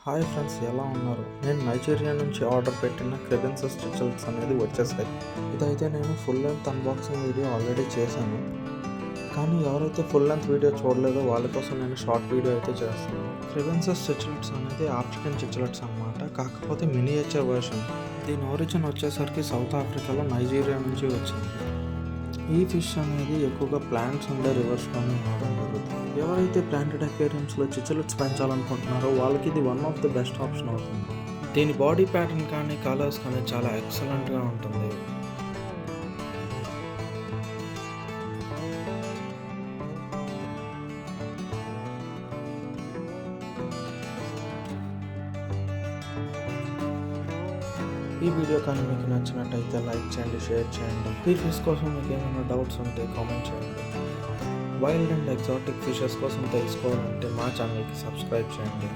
Hi friends, ఎలా ఉన్నారు? నేను నైజీరియా నుంచి ఆర్డర్ పెట్టిన క్రెబెన్సస్ చిచెల్స్ అనేది వచ్చేసాయి. ఇదైతే నేను full length unboxing video already చేశాను, కానీ ఎవరైతే ఫుల్ లెంత్ వీడియో చూడలేదో వాళ్ళ కోసం నేను షార్ట్ వీడియో అయితే చేస్తాను. క్రెబెన్సస్ చిచెల్స్ అనేది ఆఫ్రికన్ చిచెల్స్ అనమాట, కాకపోతే మినియేచర్ వర్షన్. దీని ఒరిజిన్ వచ్చేసరికి సౌత్ ఆఫ్రికాలో నైజీరియా నుంచి వచ్చింది. ఈ ఫిష్ అనేది ఎక్కువగా ప్లాంట్స్ ఉండే రివర్స్లోనే ఉండడం జరుగుతుంది. ఎవరైతే ప్లాంటెడ్ అక్వేరియంస్లో చిచెలెట్స్ పెంచాలనుకుంటున్నారో వాళ్ళకి ఇది one of the best option అవుతుంది. దీని బాడీ ప్యాటర్న్ కానీ కలర్స్ కానీ చాలా ఎక్సలెంట్గా ఉంటుంది. ఈ వీడియో కానీ మీకు నచ్చినట్టయితే లైక్ చేయండి, షేర్ చేయండి. ఈ ఫిష్ కోసం మీకు ఏమైనా డౌట్స్ ఉంటే కామెంట్ చేయండి. వైల్డ్ అండ్ ఎగ్జాటిక్ ఫిషెస్ కోసం తెలుసుకోవాలంటే మా ఛానల్కి సబ్స్క్రైబ్ చేయండి.